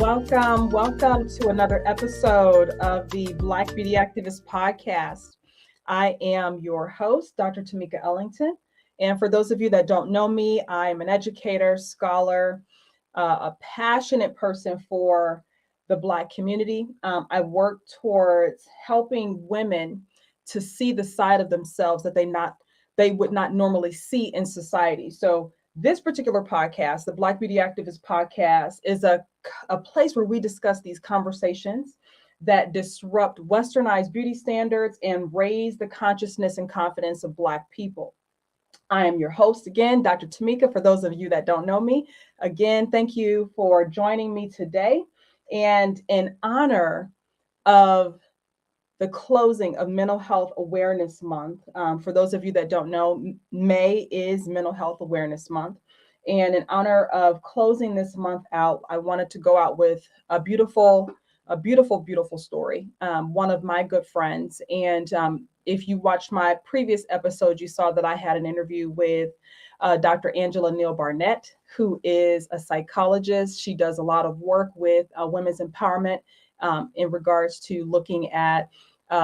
Welcome to another episode of the Black Beauty Activist Podcast. I am your host, Dr. Tameka Ellington. And for those of you that don't know me, I am an educator, scholar, a passionate person for the Black community. I work towards helping women to see the side of themselves that they would not normally see in society. So this particular podcast, the Black Beauty Activist Podcast, is a place where we discuss these conversations that disrupt westernized beauty standards and raise the consciousness and confidence of Black people. I am your host again, Dr. Tameka. For those of you that don't know me, again, thank you for joining me today. And in honor of the closing of Mental Health Awareness Month. For those of you that don't know, May is Mental Health Awareness Month. And in honor of closing this month out, I wanted to go out with a beautiful story. One of my good friends. And if you watched my previous episode, you saw that I had an interview with Dr. Angela Neal Barnett, who is a psychologist. She does a lot of work with women's empowerment in regards to looking at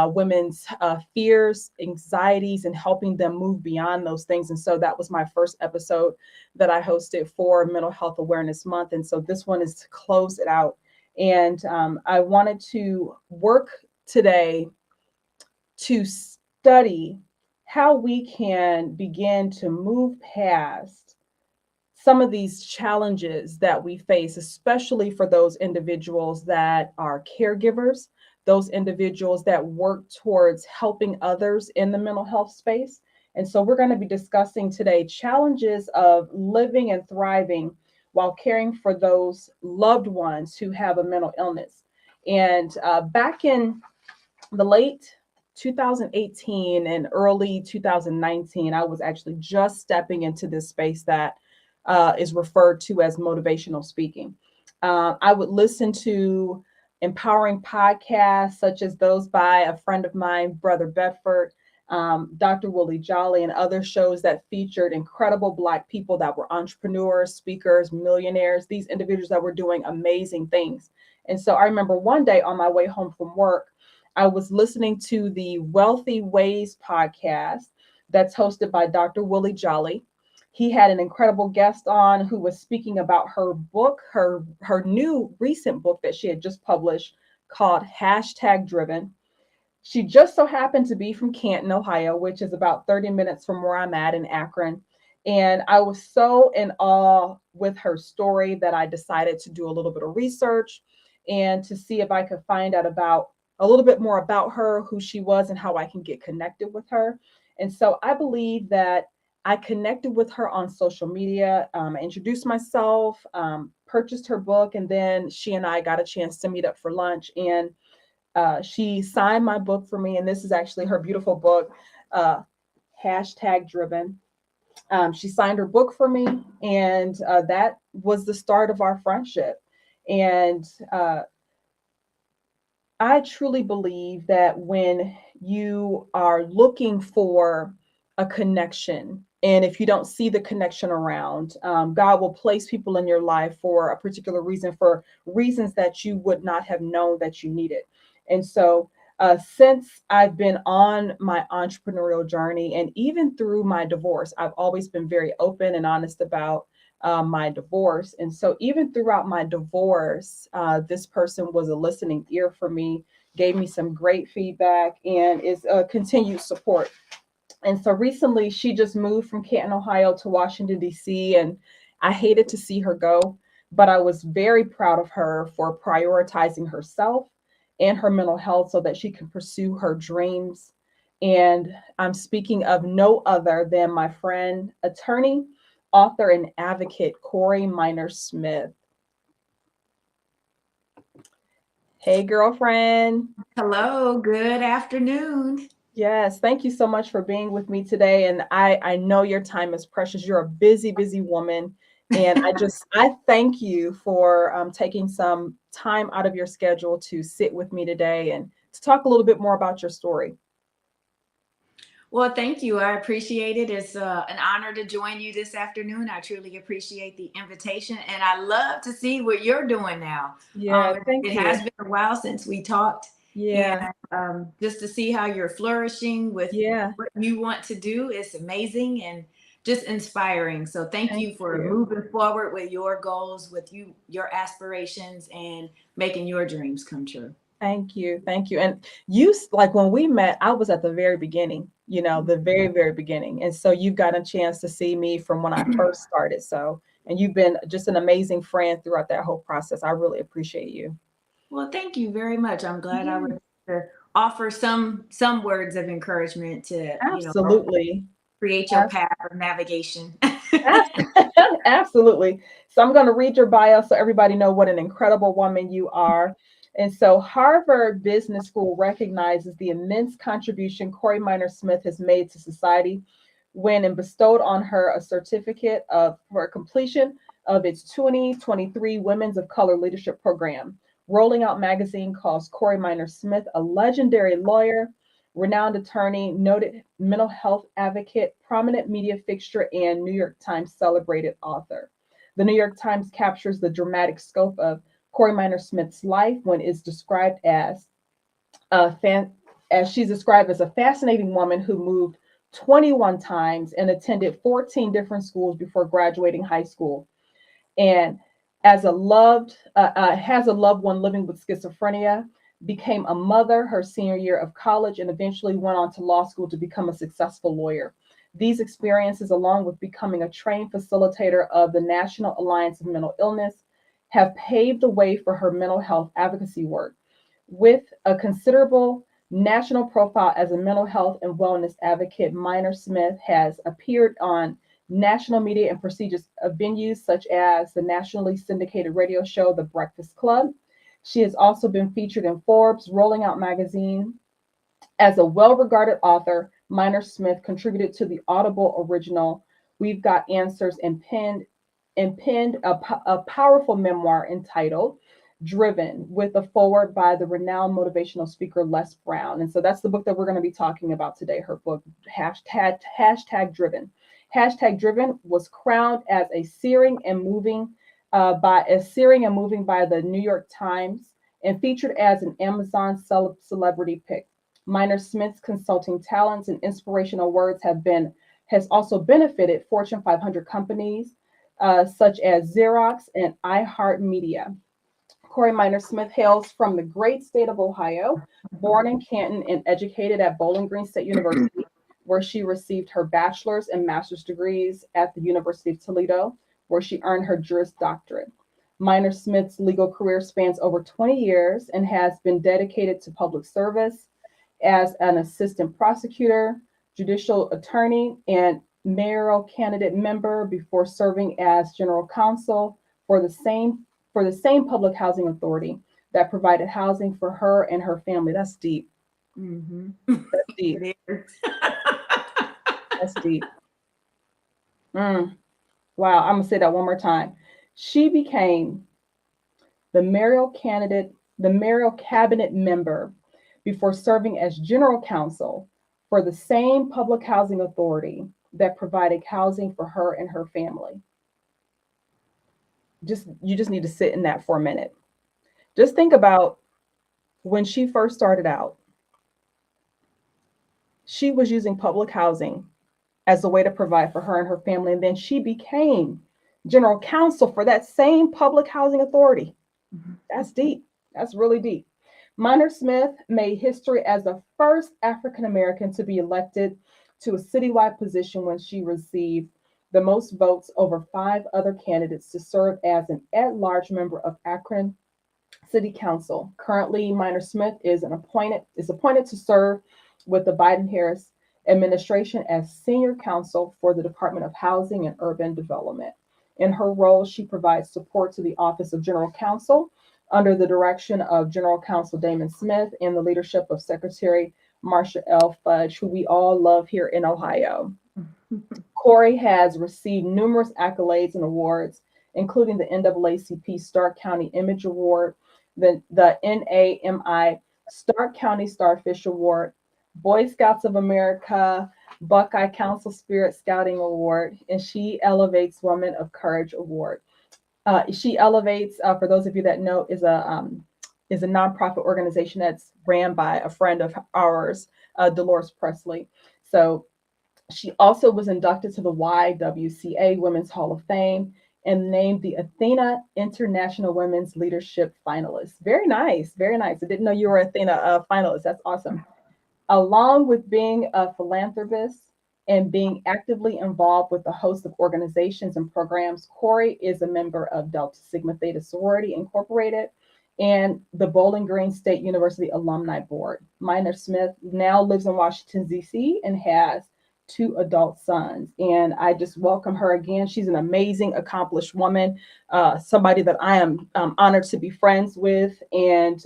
women's fears, anxieties, and helping them move beyond those things. And so that was my first episode that I hosted for Mental Health Awareness Month. And so this one is to close it out. And I wanted to work today to study how we can begin to move past some of these challenges that we face, especially for those individuals that are caregivers, those individuals that work towards helping others in the mental health space. And so we're going to be discussing today challenges of living and thriving while caring for those loved ones who have a mental illness. And back in the late 2018 and early 2019, I was actually just stepping into this space that is referred to as motivational speaking. I would listen to empowering podcasts such as those by a friend of mine, Brother Bedford, Dr. Willie Jolly, and other shows that featured incredible Black people that were entrepreneurs, speakers, millionaires, these individuals that were doing amazing things. And so I remember one day on my way home from work, I was listening to the Wealthy Ways podcast that's hosted by Dr. Willie Jolly. He had an incredible guest on who was speaking about her book, her new recent book that she had just published called #Driven. She just so happened to be from Canton, Ohio, which is about 30 minutes from where I'm at in Akron. And I was so in awe with her story that I decided to do a little bit of research and to see if I could find out about a little bit more about her, who she was, and how I can get connected with her. And so I believe that I connected with her on social media, introduced myself, purchased her book, and then she and I got a chance to meet up for lunch. And she signed my book for me, and this is actually her beautiful book, #Driven. She signed her book for me, and that was the start of our friendship. And I truly believe that when you are looking for a connection, and if you don't see the connection around, God will place people in your life for a particular reason, for reasons that you would not have known that you needed. And so since I've been on my entrepreneurial journey, and even through my divorce, I've always been very open and honest about my divorce. And so even throughout my divorce, this person was a listening ear for me, gave me some great feedback, and is a continued support. And so recently she just moved from Canton, Ohio to Washington, D.C. And I hated to see her go, but I was very proud of her for prioritizing herself and her mental health so that she can pursue her dreams. And I'm speaking of no other than my friend, attorney, author, and advocate, Corey Minor Smith. Hey, girlfriend. Hello, good afternoon. Yes, thank you so much for being with me today. And I know your time is precious. You're a busy, busy woman. And I thank you for taking some time out of your schedule to sit with me today and to talk a little bit more about your story. Well, thank you. I appreciate it. It's an honor to join you this afternoon. I truly appreciate the invitation, and I love to see what you're doing now. Yeah, thank It has you. been a while since we talked, and Yeah, just to see how you're flourishing with yeah, what you want to do is amazing and just inspiring. So, thank thank you for you. moving forward with your goals, with your aspirations, and making your dreams come true. Thank you. Thank you. And like when we met, I was at the very beginning, the very, very beginning. And so you've got a chance to see me from when I first started. So, and you've been just an amazing friend throughout that whole process. I really appreciate you. Well, thank you very much. I'm glad I was Yeah, able to offer some words of encouragement to, help absolutely. create your path of navigation. Absolutely. So I'm going to read your bio so everybody know what an incredible woman you are. And so Harvard Business School recognizes the immense contribution Corey Minor Smith has made to society when and bestowed on her a certificate for completion of its 2023 Women's of Color Leadership Program. Rolling Out magazine calls Corey Minor Smith a legendary lawyer, renowned attorney, noted mental health advocate, prominent media fixture, and New York Times celebrated author. The New York Times captures the dramatic scope of Corey Minor Smith's life when it's described a fan, as she's described as a fascinating woman who moved 21 times and attended 14 different schools before graduating high school. And as a loved has a loved one living with schizophrenia, became a mother her senior year of college, and eventually went on to law school to become a successful lawyer. These experiences, along with becoming a trained facilitator of the National Alliance of Mental Illness, have paved the way for her mental health advocacy work. With a considerable national profile as a mental health and wellness advocate, Minor Smith has appeared on national media and prestigious venues such as the nationally syndicated radio show The Breakfast Club. She has also been featured in Forbes, Rolling Out magazine. As a well-regarded author, Minor Smith contributed to the Audible original We've Got Answers and penned a powerful memoir entitled Driven, with a foreword by the renowned motivational speaker Les Brown. And so that's the book that we're going to be talking about today, her book, hashtag Driven. Hashtag Driven was crowned as a searing and moving by the New York Times and featured as an Amazon celebrity pick. Minor Smith's consulting talents and inspirational words has also benefited Fortune 500 companies such as Xerox and iHeartMedia. Corey Minor Smith hails from the great state of Ohio, born in Canton and educated at Bowling Green State University, where she received her bachelor's and master's degrees at the University of Toledo, where she earned her Juris Doctorate. Minor Smith's legal career spans over 20 years and has been dedicated to public service as an assistant prosecutor, judicial attorney, and mayoral candidate member before serving as general counsel for the same public housing authority that provided housing for her and her family. That's deep. Hmm. That's deep. It is. That's deep. Mm. Wow. I'm gonna say that one more time. She became the mayoral cabinet member before serving as general counsel for the same public housing authority that provided housing for her and her family. You just need to sit in that for a minute. Just think about when she first started out, she was using public housing as a way to provide for her and her family. And then she became general counsel for that same public housing authority. Mhm. That's deep. That's really deep. Minor Smith made history as the first African American to be elected to a citywide position when she received the most votes over five other candidates to serve as an at-large member of Akron City Council. Currently, Minor Smith is appointed to serve with the Biden-Harris administration as senior counsel for the Department of Housing and Urban Development. In her role, she provides support to the Office of General Counsel under the direction of General Counsel Damon Smith and the leadership of Secretary Marsha L. Fudge, who we all love here in Ohio. Corey has received numerous accolades and awards, including the NAACP Stark County Image Award, the NAMI Stark County Starfish Award, Boy Scouts of America, Buckeye Council Spirit Scouting Award, and She Elevates Women of Courage Award. She Elevates, for those of you that know, is a nonprofit organization that's ran by a friend of ours, Dolores Presley. So she also was inducted to the YWCA Women's Hall of Fame and named the Athena International Women's Leadership Finalist. Very nice, very nice. I didn't know you were Athena finalist. That's awesome. Along with being a philanthropist and being actively involved with a host of organizations and programs, Corey is a member of Delta Sigma Theta Sorority Incorporated and the Bowling Green State University Alumni Board. Minor Smith now lives in Washington, D.C. and has 2 adult sons. And I just welcome her again. She's an amazing, accomplished woman, somebody that I am honored to be friends with, and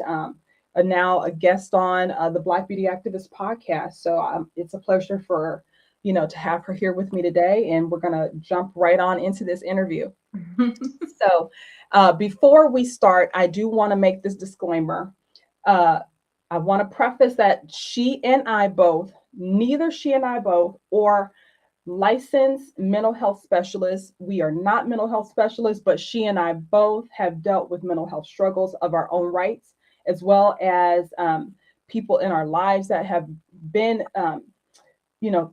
now a guest on the Black Beauty Activist podcast. So it's a pleasure for, to have her here with me today. And we're going to jump right on into this interview. So before we start, I do want to make this disclaimer. I want to preface that neither she and I both, or licensed mental health specialists. We are not mental health specialists, but she and I both have dealt with mental health struggles of our own rights, as well as people in our lives that have been,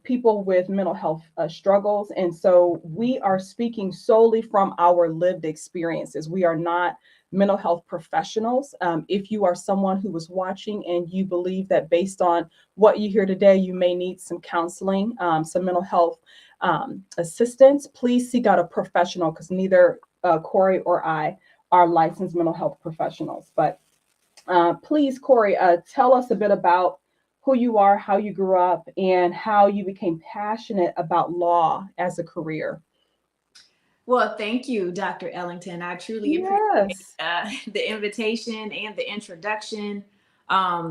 people with mental health struggles. And so we are speaking solely from our lived experiences. We are not mental health professionals. If you are someone who was watching and you believe that based on what you hear today, you may need some counseling, some mental health assistance, please seek out a professional, because neither Corey or I are licensed mental health professionals. But please, Corey, tell us a bit about who you are, how you grew up, and how you became passionate about law as a career. Well, thank you, Dr. Ellington. I truly Yes. appreciate the invitation and the introduction.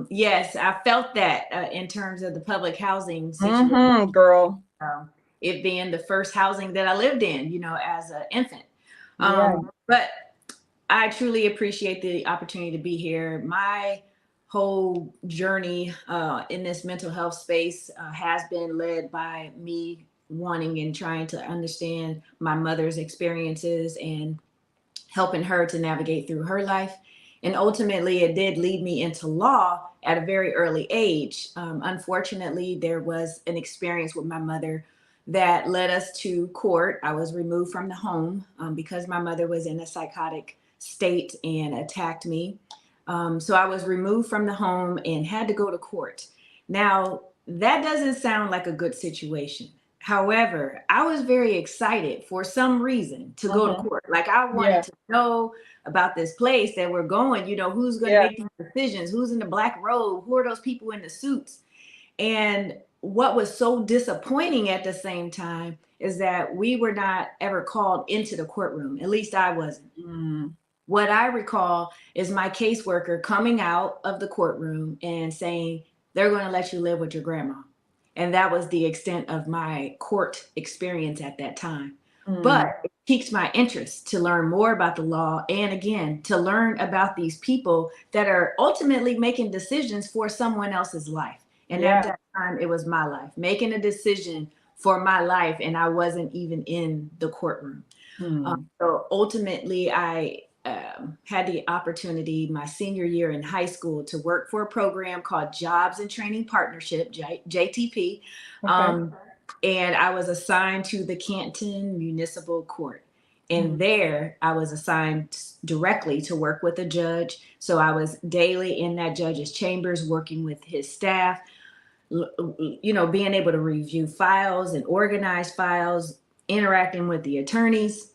Yes, I felt that in terms of the public housing situation, Girl. it being the first housing that I lived in, as an infant. Yeah. But I truly appreciate the opportunity to be here. My whole journey in this mental health space has been led by me wanting and trying to understand my mother's experiences and helping her to navigate through her life. And ultimately, it did lead me into law at a very early age. Unfortunately, there was an experience with my mother that led us to court. I was removed from the home because my mother was in a psychotic state and attacked me. So I was removed from the home and had to go to court. Now, that doesn't sound like a good situation. However, I was very excited for some reason to go to court. Like, I wanted to know about this place that we're going, who's going to make these decisions, who's in the black robe, who are those people in the suits. And what was so disappointing at the same time is that we were not ever called into the courtroom. At least I wasn't. What I recall is my caseworker coming out of the courtroom and saying, they're going to let you live with your grandma. And that was the extent of my court experience at that time. But it piqued my interest to learn more about the law. And again, to learn about these people that are ultimately making decisions for someone else's life. And at that time, it was my life, making a decision for my life. And I wasn't even in the courtroom. So ultimately, I had the opportunity my senior year in high school to work for a program called Jobs and Training Partnership, JTP. And I was assigned to the Canton Municipal Court. And there I was assigned directly to work with a judge. So I was daily in that judge's chambers working with his staff, being able to review files and organize files, interacting with the attorneys.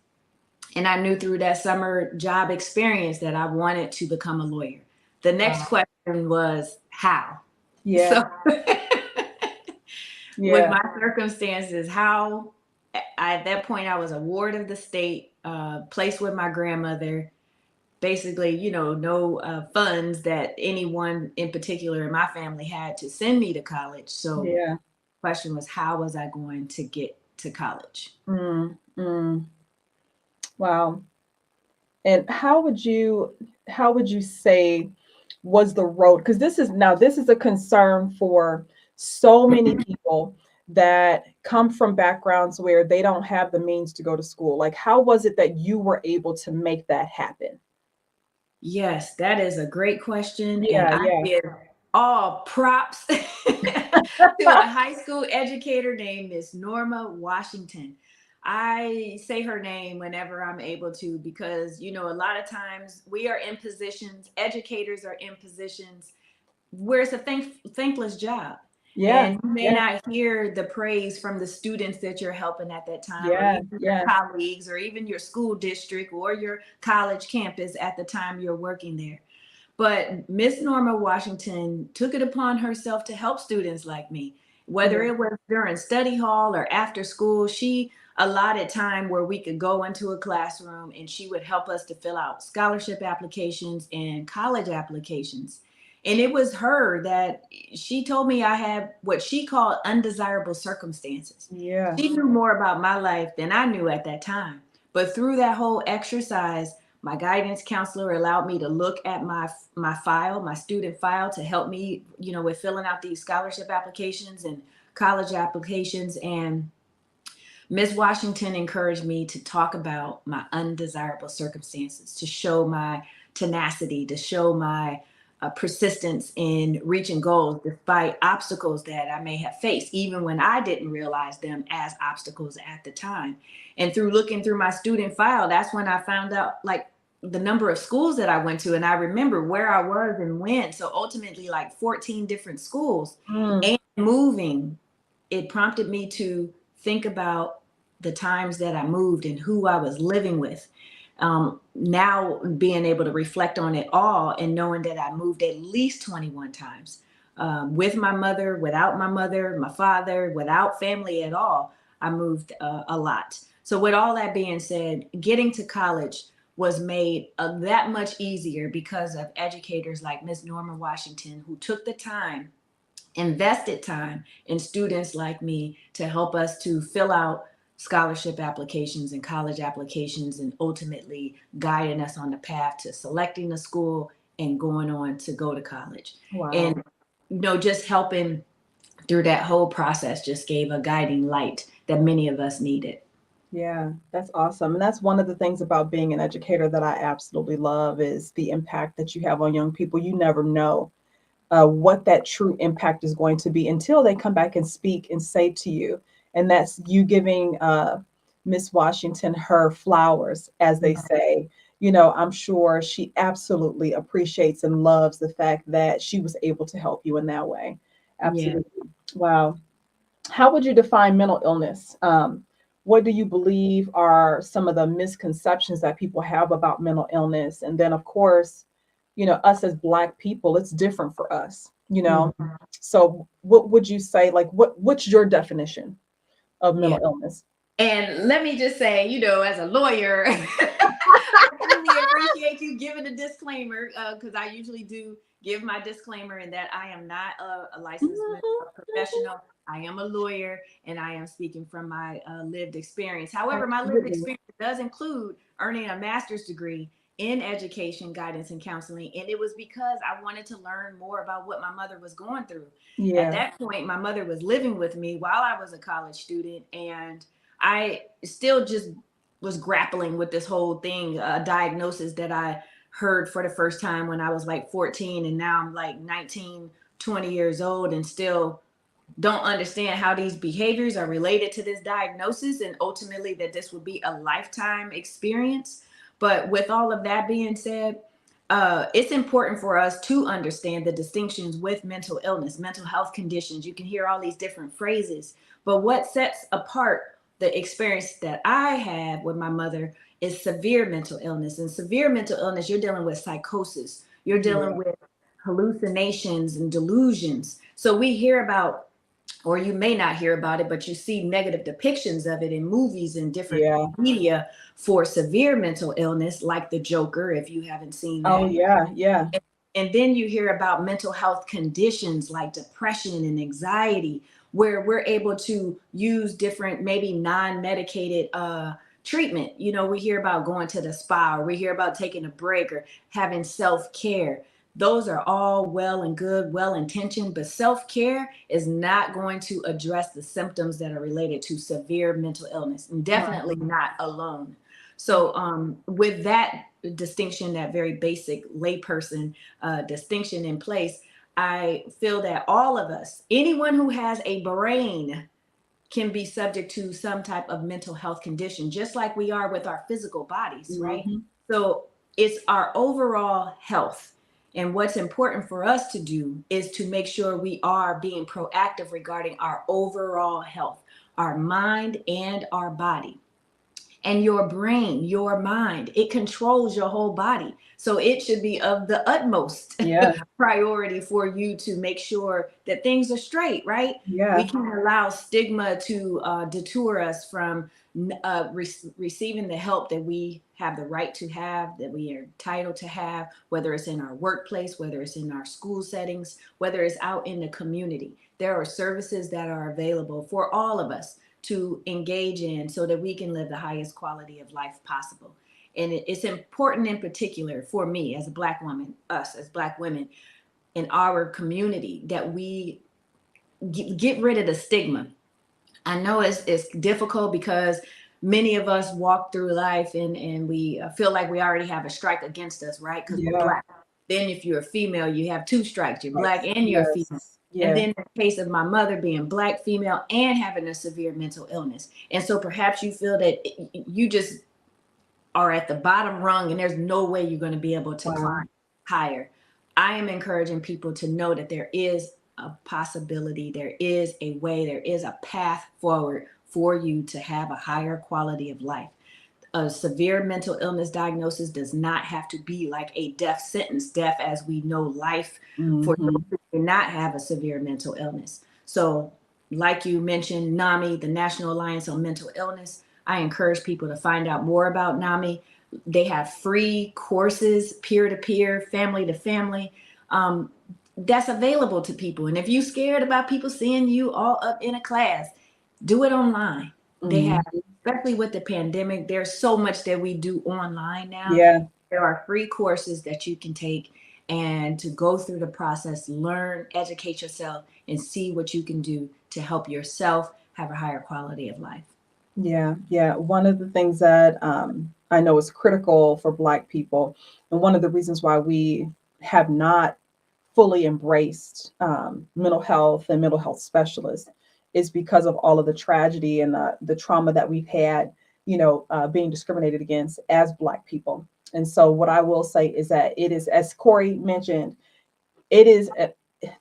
And I knew through that summer job experience that I wanted to become a lawyer. The next question was how? So with my circumstances, how at that point I was a ward of the state, placed with my grandmother, basically, no funds that anyone in particular in my family had to send me to college. So the question was, how was I going to get to college? Wow. And how would you say was the road? Because this is a concern for so many people that come from backgrounds where they don't have the means to go to school? Like, how was it that you were able to make that happen? Yes, that is a great question. And Yeah, I yeah. give all props to a high school educator named Miss Norma Washington. I say her name whenever I'm able to because, you know, a lot of times we are in positions, educators are in positions where it's a thankless job. Yeah, And you may yeah, not hear the praise from the students that you're helping at that time, or yeah, even your yeah. colleagues, or even your school district or your college campus at the time you're working there. But Miss Norma Washington took it upon herself to help students like me, whether Yeah. it was during study hall or after school. She allotted time where we could go into a classroom and she would help us to fill out scholarship applications and college applications. And it was her that she told me I had what she called undesirable circumstances. Yeah. She knew more about my life than I knew at that time. But through that whole exercise, my guidance counselor allowed me to look at my file, my student file, to help me, you know, with filling out these scholarship applications and college applications. And Ms. Washington encouraged me to talk about my undesirable circumstances, to show my tenacity, to show my persistence in reaching goals despite obstacles that I may have faced, even when I didn't realize them as obstacles at the time. And through looking through my student file, that's when I found out like the number of schools that I went to, and I remember where I was and when. So ultimately, like 14 different schools. Mm, And moving, it prompted me to think about the times that I moved and who I was living with. Now being able to reflect on it all and knowing that I moved at least 21 times, with my mother, without my mother, my father, without family at all. I moved a lot. So with all that being said, getting to college was made that much easier because of educators like Miss Norma Washington, who took the time, invested time in students like me to help us to fill out scholarship applications and college applications, and ultimately guiding us on the path to selecting a school and going on to go to college. wow. And, you know, just helping through that whole process just gave a guiding light that many of us needed. Yeah, that's awesome. And that's one of the things about being an educator that I absolutely love is the impact that you have on young people. You never know what that true impact is going to be until they come back and speak and say to you. And that's you giving Miss Washington her flowers, as they say. You know, I'm sure she absolutely appreciates and loves the fact that she was able to help you in that way. Yeah. Absolutely. Wow. How would you define mental illness? What do you believe are some of the misconceptions that people have about mental illness? And then, of course, you know, us as Black people, it's different for us, you know. Mhm. So, what would you say? Like, what's your definition of Yeah. mental illness? And let me just say, you know, as a lawyer, I really appreciate you giving a disclaimer, because I usually do give my disclaimer in that I am not a licensed mental Mhm, health mhm. professional. I am a lawyer and I am speaking from my lived experience. However, my lived Absolutely. experience does include earning a master's degree in education, guidance, and counseling. And it was because I wanted to learn more about what my mother was going through. At Yeah. that point, my mother was living with me while I was a college student, and I still just was grappling with this whole thing, diagnosis that I heard for the first time when I was like 14, and now I'm like 19, 20 years old and still don't understand how these behaviors are related to this diagnosis, and ultimately that this would be a lifetime experience. But with all of that being said, it's important for us to understand the distinctions with mental illness, mental health conditions. You can hear all these different phrases, but what sets apart the experience that I had with my mother is severe mental illness. And severe mental illness, you're dealing with psychosis, you're Yeah. dealing with hallucinations and delusions. So we hear about, or you may not hear about it, but you see negative depictions of it in movies and different Yeah. media for severe mental illness, like The Joker, if you haven't seen Oh, that. yeah. Yeah. And then you hear about mental health conditions like depression and anxiety, where we're able to use different, maybe non-medicated treatment. You know, we hear about going to the spa, or we hear about taking a break or having self-care. Those are all well and good, well intentioned, but self care is not going to address the symptoms that are related to severe mental illness, and definitely not alone. So, with that distinction, that very basic layperson distinction in place, I feel that all of us, anyone who has a brain, can be subject to some type of mental health condition, just like we are with our physical bodies, right? Mm-hmm. So it's our overall health. And what's important for us to do is to make sure we are being proactive regarding our overall health, our mind and our body. And your brain, your mind, it controls your whole body. So it should be of the utmost Yeah. priority for you to make sure that things are straight, right? We Yeah. can't allow stigma to detour us from receiving the help that we have the right to have, that we are entitled to have, whether it's in our workplace, whether it's in our school settings, whether it's out in the community. There are services that are available for all of us to engage in so that we can live the highest quality of life possible. And it's important in particular for me as a Black woman, us as Black women in our community, that we get rid of the stigma. I know it's difficult because many of us walk through life and we feel like we already have a strike against us, right? Because we're Yeah. Black. Then if you're a female, you have two strikes. You're Black Yes. and you're a female. Yes. And Yeah. then in the case of my mother being Black, female, and having a severe mental illness. And so perhaps you feel that you just are at the bottom rung and there's no way you're going to be able to Wow. climb higher. I am encouraging people to know that there is a possibility, there is a way, there is a path forward for you to have a higher quality of life. A severe mental illness diagnosis does not have to be like a death sentence, death as we know life, for Mm-hmm. those who do not have a severe mental illness. So, like you mentioned, NAMI, the National Alliance on Mental Illness, I encourage people to find out more about NAMI. They have free courses, peer to peer, family to family. That's available to people. And if you're scared about people seeing you all up in a class, do it online. They have, Mm-hmm. especially with the pandemic, there's so much that we do online now. Yeah. There are free courses that you can take and to go through the process, learn, educate yourself, and see what you can do to help yourself have a higher quality of life. Yeah. Yeah. One of the things that I know is critical for Black people, and one of the reasons why we have not fully embraced mental health and mental health specialists is because of all of the tragedy and the trauma that we've had, being discriminated against as Black people. And so, what I will say is that it is, as Corey mentioned, it is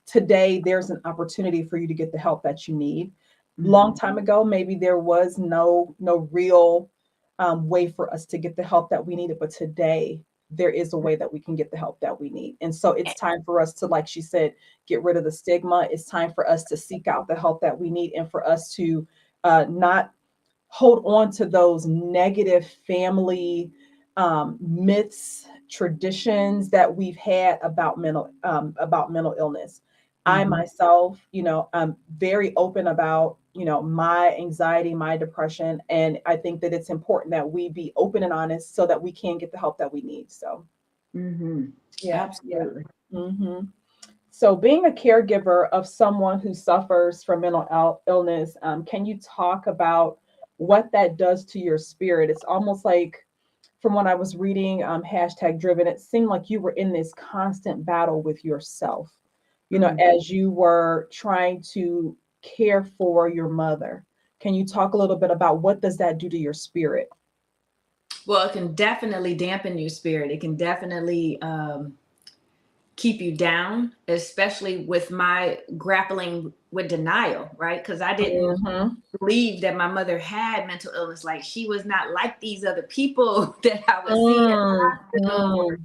today there's an opportunity for you to get the help that you need. Long time ago, maybe there was no real way for us to get the help that we needed, but today there is a way that we can get the help that we need. And so it's time for us to, like she said, get rid of the stigma. It's time for us to seek out the help that we need, and for us to not hold on to those negative family myths, traditions that we've had about mental illness. I Mhm. myself, I'm very open about, my anxiety, my depression, and I think that it's important that we be open and honest so that we can get the help that we need. So, Mhm. yeah, yeah. Absolutely. hmm So, being a caregiver of someone who suffers from mental illness, can you talk about what that does to your spirit? It's almost like, from what I was reading, hashtag driven, it seemed like you were in this constant battle with yourself, Mm. as you were trying to care for your mother. Can you talk a little bit about what does that do to your spirit? Well, it can definitely dampen your spirit. It can definitely keep you down, especially with my grappling with denial, right? Because I didn't Mm-hmm. believe that my mother had mental illness. Like she was not like these other people that I would see at the hospital, or,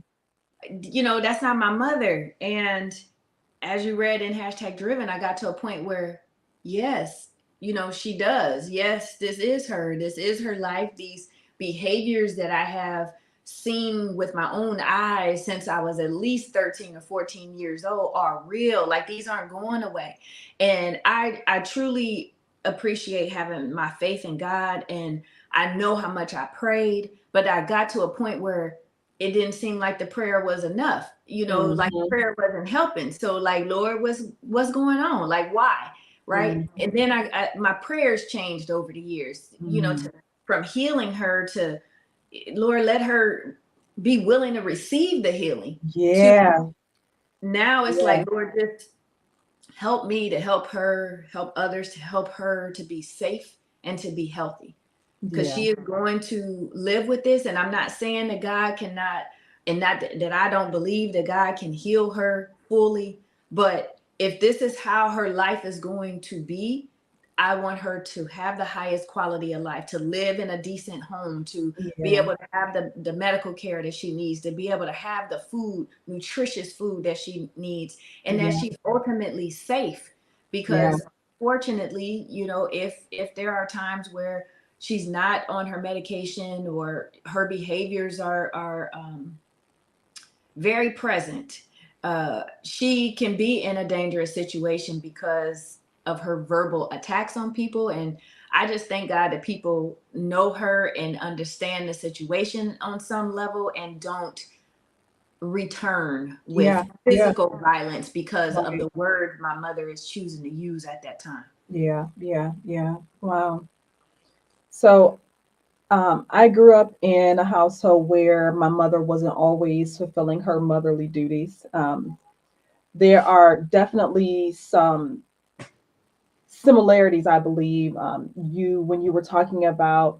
Mm-hmm. that's not my mother. And as you read in hashtag driven, I got to a point where, yes, she does. Yes, this is her. This is her life. These behaviors that I have seen with my own eyes since I was at least 13 or 14 years old are real. Like these aren't going away. And I truly appreciate having my faith in God. And I know how much I prayed, but I got to a point where it didn't seem like the prayer was enough, like the Mhm. prayer wasn't helping. So like, Lord, what's going on? Like, why? Right. Mhm. And then my prayers changed over the years, Mhm. from healing her to, Lord, let her be willing to receive the healing, to Yeah. now it's Yeah. like, Lord, just help me to help her, help others to help her to be safe and to be healthy, because Yeah. she is going to live with this. And I'm not saying that God cannot, and not that I don't believe that God can heal her fully, but if this is how her life is going to be, I want her to have the highest quality of life, to live in a decent home, to be Yeah. able to have the medical care that she needs, to be able to have the food, nutritious food that she needs, and that Yeah. she's ultimately safe. Yeah. Because fortunately, if there are times where she's not on her medication, or her behaviors are very present, she can be in a dangerous situation because of her verbal attacks on people. And I just thank God that people know her and understand the situation on some level, and don't return Yeah. with Yeah. physical violence because of Right. the words my mother is choosing to use at that time. Yeah. Yeah. Yeah. Wow. So I grew up in a household where my mother wasn't always fulfilling her motherly duties. There are definitely some similarities, I believe. When you were talking about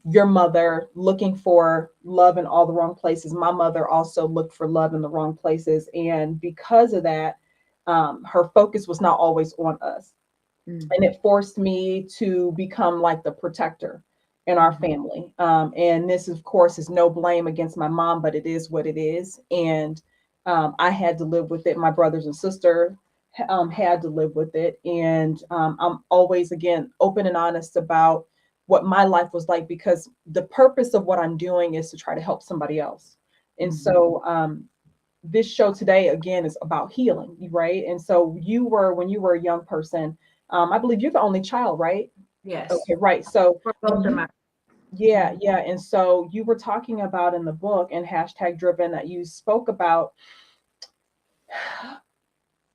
your mother looking for love in all the wrong places, my mother also looked for love in the wrong places, and because of that, her focus was not always on us, and Mm-hmm. it forced me to become like the protector in our Mm-hmm. family. And this, of course, is no blame against my mom, but it is what it is. And I had to live with it. My brothers and sister had to live with it. And I'm always, again, open and honest about what my life was like, because the purpose of what I'm doing is to try to help somebody else. And Mm-hmm. so, this show today again is about healing, right? And so when you were a young person, I believe you're the only child, right? Yes. Okay, right. So For both of you, my. yeah, Mhm. yeah. And so you were talking about in the book and hashtag driven that you spoke about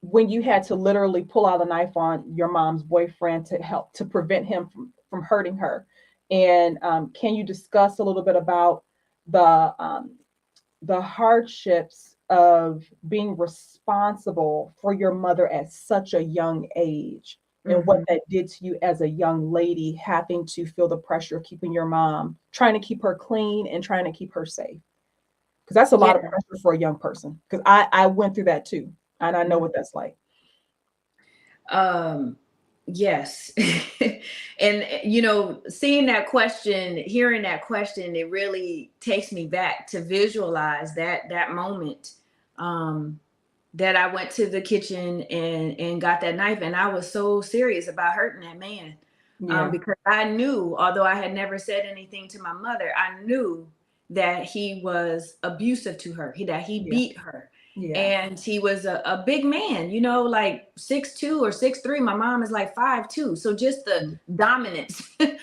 when you had to literally pull out a knife on your mom's boyfriend to help to prevent him from hurting her. And can you discuss a little bit about the the hardships of being responsible for your mother at such a young age, and what Mhm. that did to you as a young lady, having to feel the pressure of keeping your mom, trying to keep her clean and trying to keep her safe? Because that's a lot of Yeah. pressure for a young person. Because I went through that too, and I know what that's like. Um, yes. And seeing that question, hearing that question, it really takes me back to visualize that moment. Um, that I went to the kitchen and got that knife, and I was so serious about hurting that man. Yeah, Because I knew, although I had never said anything to my mother, I knew that he was abusive to her, that he yeah, beat her. yeah, And he was a big man, like 6'2" or 6'3". My mom is like 5'2". So just the mm, dominance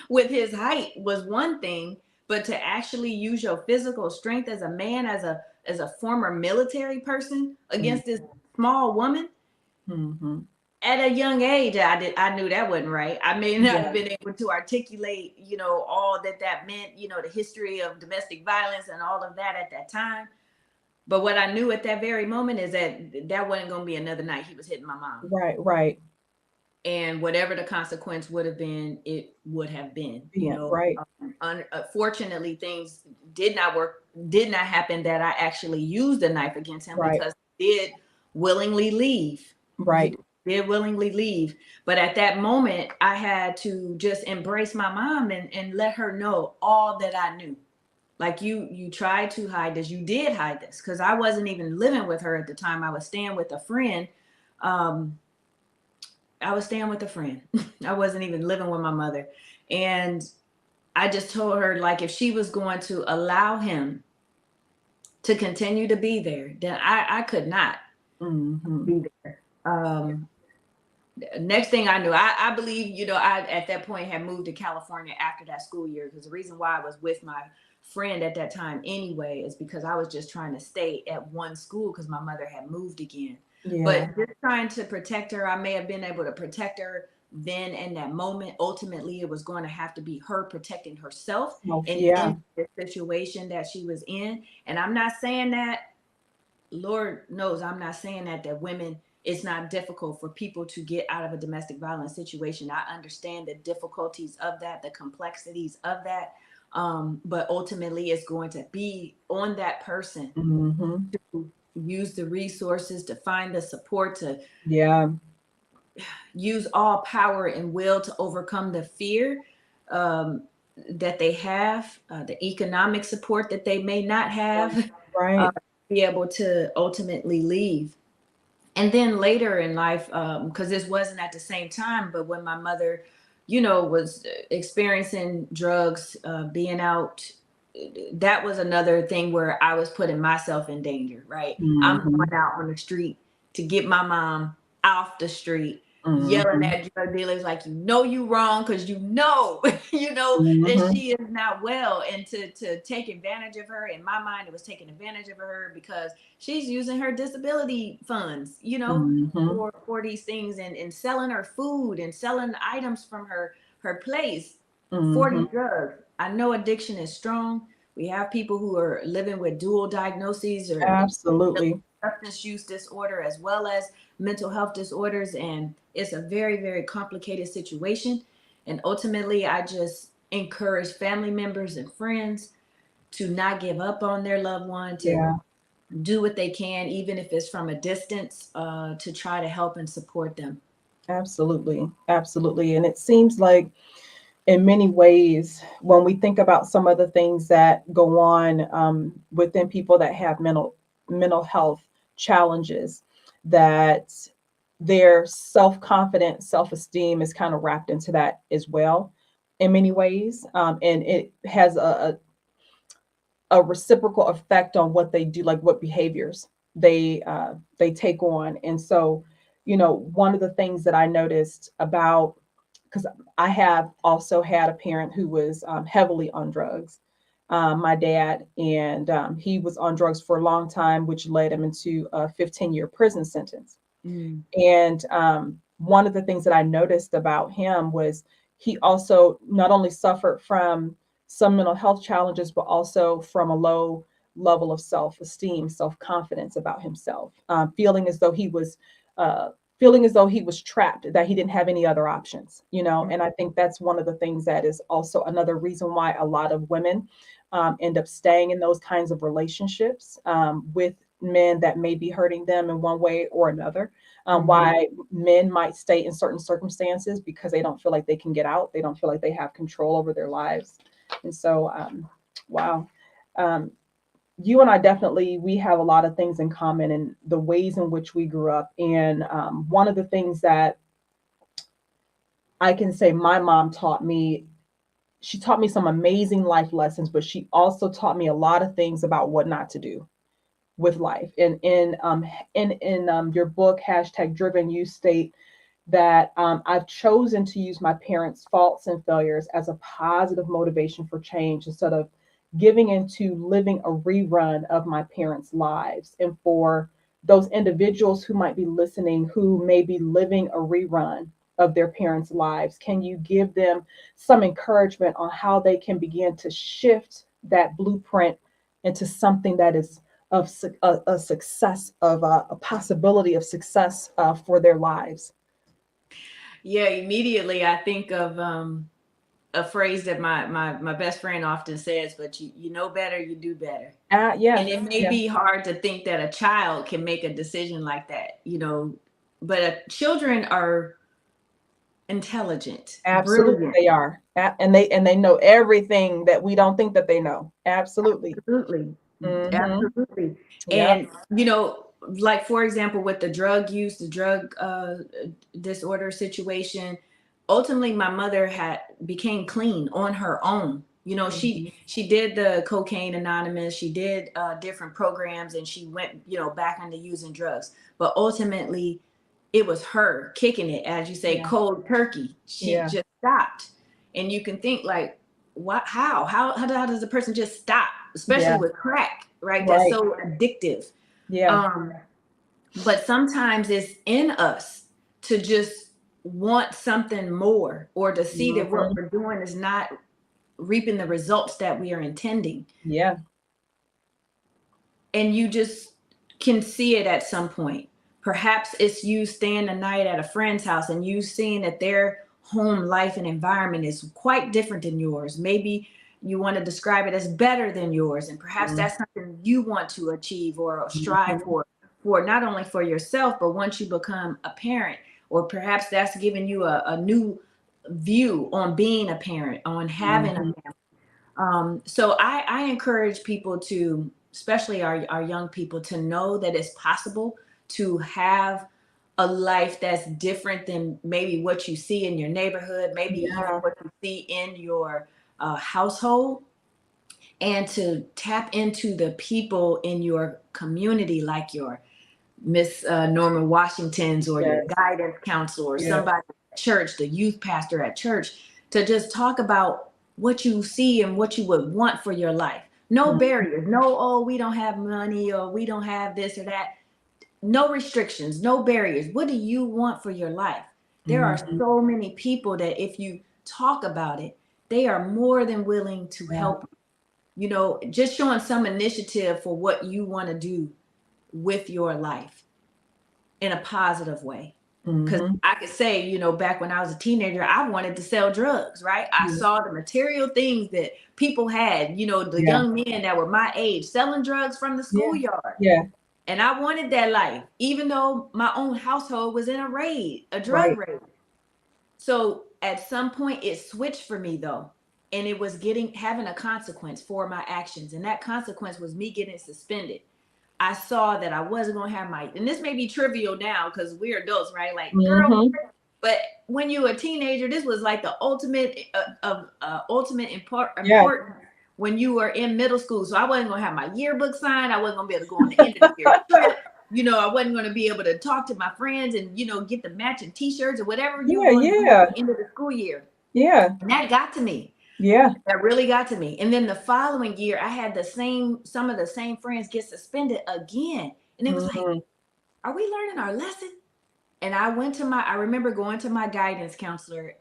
with his height was one thing, but to actually use your physical strength as a man, as a former military person, mm, against this small woman mm-hmm. at a young age, I knew that wasn't right. I may not have Yeah, been able to articulate, all that meant, the history of domestic violence and all of that at that time. But what I knew at that very moment is that wasn't going to be another night he was hitting my mom. right, right. And whatever the consequence would have been, it would have been. Yeah, right, Unfortunately, things did not happen that I actually used a knife against him, right, because he did willingly leave. He right. did willingly leave. But at that moment, I had to just embrace my mom and let her know all that I knew. Like, you tried to hide this. You did hide this, because I wasn't even living with her at the time. I was staying with a friend. Um, I was staying with a friend. I wasn't even living with my mother. And I just told her, like, if she was going to allow him to continue to be there, then I could not Mm-hmm. be there. Next thing I knew, I believe, I at that point had moved to California after that school year, because the reason why I was with friend at that time anyway, is because I was just trying to stay at one school because my mother had moved again. Yeah. But just trying to protect her, I may have been able to protect her then in that moment. Ultimately, it was going to have to be her protecting herself Oh, and yeah. in the situation that she was in. And I'm not saying that, Lord knows, I'm not saying that women, it's not difficult for people to get out of a domestic violence situation. I understand the difficulties of that, the complexities of that. But ultimately, it's going to be on that person Mm-hmm. to use the resources, to find the support, to Yeah. use all power and will to overcome the fear um, that they have, the economic support that they may not have, Right. be able to ultimately leave. And then later in life, because this wasn't at the same time, but when my mother, was experiencing drugs, being out, that was another thing where I was putting myself in danger, right? I'm Mm-hmm. going out on the street to get my mom off the street, yelling Mm-hmm. at drug dealers like, you wrong, because that Mm-hmm. she is not well, and to take advantage of her. In my mind, it was taking advantage of her because she's using her disability funds, Mm-hmm. for these things, and selling her food and selling items from her place for Mm-hmm. these drugs. I know addiction is strong. We have people who are living with dual diagnoses or Absolutely. substance use disorder as well as mental health disorders, and it's a very, very complicated situation. And ultimately, I just encourage family members and friends to not give up on their loved one, to Yeah. do what they can, even if it's from a distance, to try to help and support them. Absolutely. Absolutely. And it seems like in many ways, when we think about some of the things that go on within people that have mental health challenges, that their self-confidence, self-esteem is kind of wrapped into that as well in many ways. And it has a reciprocal effect on what they do, like what behaviors they take on. And so, one of the things that I noticed about, because I have also had a parent who was heavily on drugs, my dad, and he was on drugs for a long time, which led him into a 15-year prison sentence. Mm. And one of the things that I noticed about him was he also not only suffered from some mental health challenges, but also from a low level of self-esteem, self-confidence about himself, uh, feeling as though he was trapped, that he didn't have any other options, And I think that's one of the things that is also another reason why a lot of women end up staying in those kinds of relationships with men that may be hurting them in one way or another. Why men might stay in certain circumstances because they don't feel like they can get out. They don't feel like they have control over their lives. And so, wow. Um, you and I definitely, we have a lot of things in common in the ways in which we grew up. And one of the things that I can say my mom taught me, she taught me some amazing life lessons, but she also taught me a lot of things about what not to do with life. And in your book, hashtag driven, you state that I've chosen to use my parents' faults and failures as a positive motivation for change instead of giving into living a rerun of my parents' lives. And for those individuals who might be listening, who may be living a rerun of their parents' lives, can you give them some encouragement on how they can begin to shift that blueprint into something that is of a success, of a possibility of success for their lives? Yeah, immediately I think of a phrase that my best friend often says, but you know better, you do better. Yeah, And it may yeah, be hard to think that a child can make a decision like that, but children are intelligent, absolutely brilliant. they are. And they know everything that we don't think that they know. Absolutely. Absolutely. Mm-hmm. Absolutely. Yep. And, like, for example, with the drug use, the drug disorder situation, ultimately my mother had became clean on her own. Mm-hmm. She did the Cocaine Anonymous, she did different programs, and she went, back into using drugs. But ultimately, it was her kicking it, as you say, Yeah. cold turkey. She Yeah. just stopped. And you can think like, what, how does a person just stop, especially Yeah. with crack, right? That's Right. so addictive. Yeah. But sometimes it's in us to just want something more, or to see that what Mhm. we're doing is not reaping the results that we are intending. Yeah. And you just can see it at some point. Perhaps it's you staying the night at a friend's house and you seeing that their home life and environment is quite different than yours. Maybe you want to describe it as better than yours, and perhaps Mhm. that's something you want to achieve or strive Mhm. for not only for yourself, but once you become a parent, or perhaps that's giving you a new view on being a parent, on having a Mhm. family. So I encourage people to, especially our young people, to know that it's possible to have a life that's different than maybe what you see in your neighborhood, maybe even Yeah. what you see in your household, and to tap into the people in your community, like your Miss Norman Washington's, or your Yes. guidance counselor, or Yeah. somebody at church, the youth pastor at church, to just talk about what you see and what you would want for your life. No Mhm. barriers, no, oh, we don't have money, or we don't have this or that. No restrictions, no barriers. What do you want for your life? There are Mhm. so many people that if you talk about it, they are more than willing to Yeah. help you. Just showing some initiative for what you want to do with your life in a positive way. Because Mhm. I could say, back when I was a teenager, I wanted to sell drugs, right? I Yeah. saw the material things that people had, the Yeah. young men that were my age selling drugs from the Yeah. schoolyard. Yeah. And I wanted that life, even though my own household was in a drug Right. raid. So at some point it switched for me though. And it was having a consequence for my actions. And that consequence was me getting suspended. I saw that I wasn't gonna have and this may be trivial now because we're adults, right? Like, girl, Mhm. but when you were a teenager, this was like the ultimate Yeah. important when you were in middle school. So I wasn't gonna have my yearbook signed. I wasn't gonna be able to go on the end of the year trip. I wasn't gonna be able to talk to my friends and get the matching T-shirts or whatever you were Yeah. going to do at Yeah. the end of the school year. Yeah. And that got to me. Yeah. That really got to me. And then the following year, I had some of the same friends get suspended again. And it was like, Mhm. are we learning our lesson? And I remember going to my guidance counselor.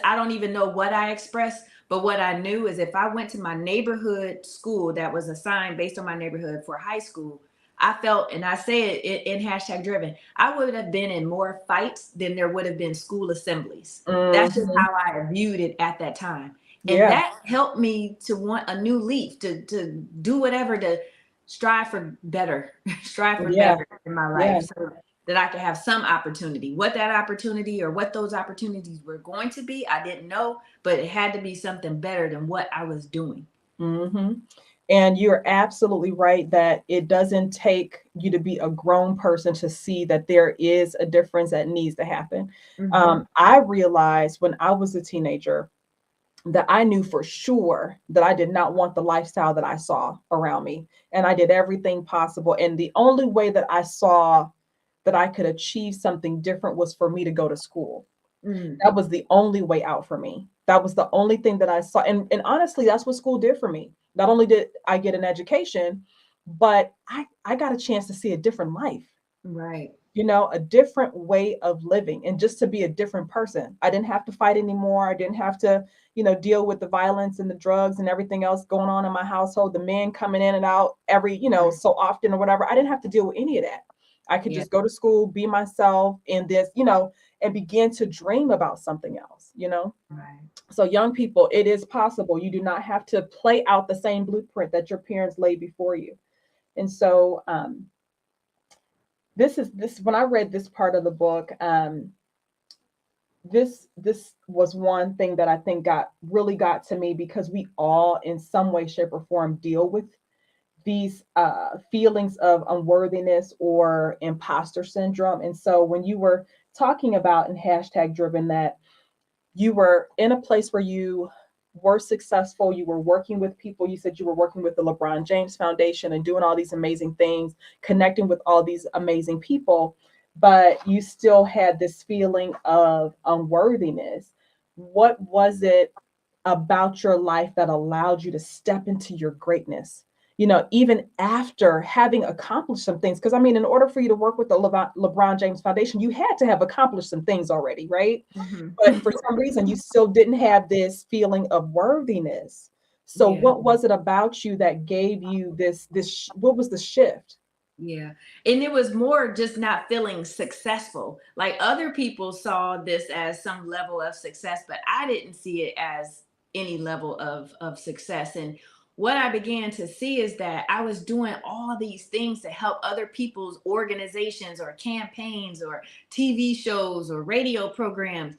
I don't even know what I expressed, but what I knew is if I went to my neighborhood school that was assigned based on my neighborhood for high school, I felt, and I say it in hashtag driven, I would have been in more fights than there would have been school assemblies. That's just Mhm. how I viewed it at that time. And Yeah. that helped me to want a new leaf, to do whatever, to strive for better, strive for Yeah. better in my Yeah. life, so that I could have some opportunity. What that opportunity or what those opportunities were going to be, I didn't know, but it had to be something better than what I was doing. Hmm. And you're absolutely right that it doesn't take you to be a grown person to see that there is a difference that needs to happen. Mm-hmm. I realized when I was a teenager that I knew for sure that I did not want the lifestyle that I saw around me. And I did everything possible. And the only way that I saw that I could achieve something different was for me to go to school. Mm. That was the only way out for me. That was the only thing that I saw. And honestly, that's what school did for me. Not only did I get an education, but I got a chance to see a different life, Right. a different way of living, and just to be a different person. I didn't have to fight anymore. I didn't have to, deal with the violence and the drugs and everything else going on in my household, the men coming in and out every, Right. so often or whatever. I didn't have to deal with any of that. I could Yeah. just go to school, be myself in this, and begin to dream about something else. Right. So young people, it is possible. You do not have to play out the same blueprint that your parents laid before you. And so this when I read this part of the book, this was one thing that I think got to me, because we all in some way, shape, or form deal with these feelings of unworthiness or imposter syndrome. And so when you were talking about in hashtag driven that you were in a place where you were successful, you were working with people, you said you were working with the LeBron James Foundation and doing all these amazing things, connecting with all these amazing people, but you still had this feeling of unworthiness. What was it about your life that allowed you to step into your greatness? Even after having accomplished some things, because I mean, in order for you to work with the LeBron James Foundation, you had to have accomplished some things already, right? But for some reason, you still didn't have this feeling of worthiness. So, Yeah. what was it about you that gave you this? What was the shift? Yeah. And it was more just not feeling successful. Like other people saw this as some level of success, but I didn't see it as any level of success. And what I began to see is that I was doing all these things to help other people's organizations or campaigns or TV shows or radio programs.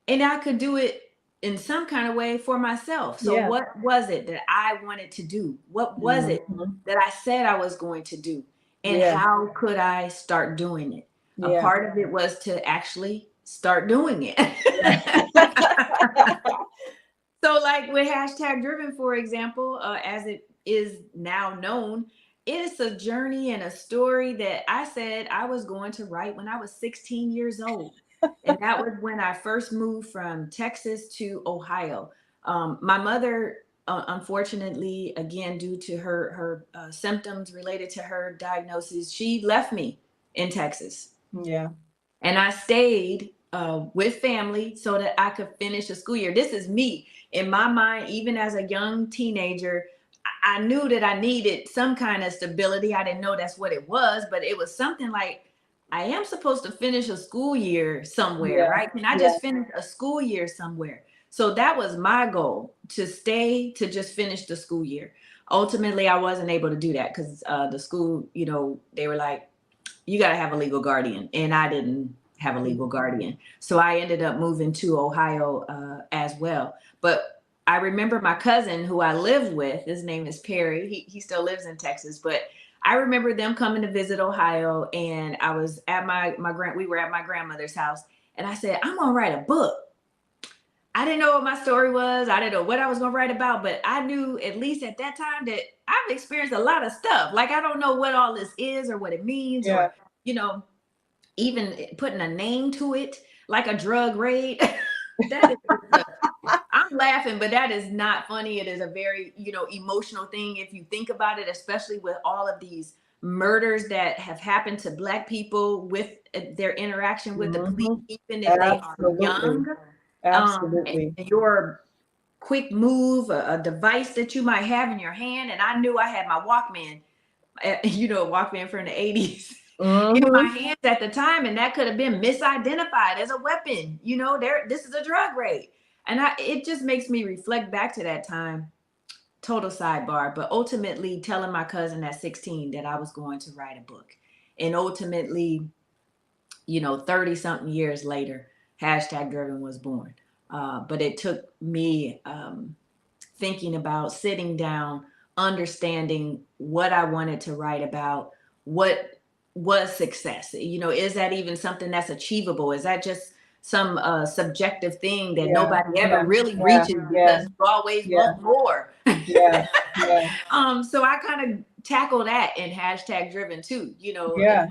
And I could do it in some kind of way for myself. So Yeah. what was it that I wanted to do? What was it Mhm. that I said I was going to do? And Yeah. how could I start doing it? A Yeah. part of it was to actually start doing it. So like with hashtag driven, for example, as it is now known, it is a journey and a story that I said I was going to write when I was 16 years old. And that was when I first moved from Texas to Ohio. My mother, unfortunately, again, due to her symptoms related to her diagnosis, she left me in Texas. Yeah. And I stayed with family so that I could finish a school year. This is me. In my mind, even as a young teenager, I knew that I needed some kind of stability. I didn't know that's what it was, but it was something like I am supposed to finish a school year somewhere, Yeah. right? Can I Yeah. just finish a school year somewhere? So that was my goal, to stay to just finish the school year. Ultimately, I wasn't able to do that because the school, they were like, you got to have a legal guardian, and I didn't have a legal guardian, so I ended up moving to Ohio as well. But I remember my cousin who I lived with, his name is Perry, he still lives in Texas, but I remember them coming to visit Ohio, and I was at we were at my grandmother's house, and I said, I'm gonna write a book. I didn't know what my story was. I didn't know what I was going to write about, but I knew at least at that time that I've experienced a lot of stuff. Like, I don't know what all this is or what it means, Yeah. or, you know, even putting a name to it, like a drug raid. That is, I'm laughing, but that is not funny. It is a very, emotional thing if you think about it, especially with all of these murders that have happened to Black people with their interaction with the police, Mhm. even if they are Absolutely. young. And Absolutely. your quick move, a device that you might have in your hand. And I knew I had my Walkman, Walkman from the 80s in my Mhm. hands at the time. And that could have been misidentified as a weapon. This is a drug raid. And it just makes me reflect back to that time. Total sidebar, but ultimately telling my cousin at 16 that I was going to write a book. And ultimately, 30 something years later, hashtag driven was born. But it took me thinking about, sitting down, understanding what I wanted to write about, what was success. Is that even something that's achievable? Is that just some subjective thing that Yeah. nobody ever Yeah. really Yeah. reaches Yeah. because you always Yeah. want more? Yeah. Yeah. So I kind of tackle that in hashtag driven too, Yeah.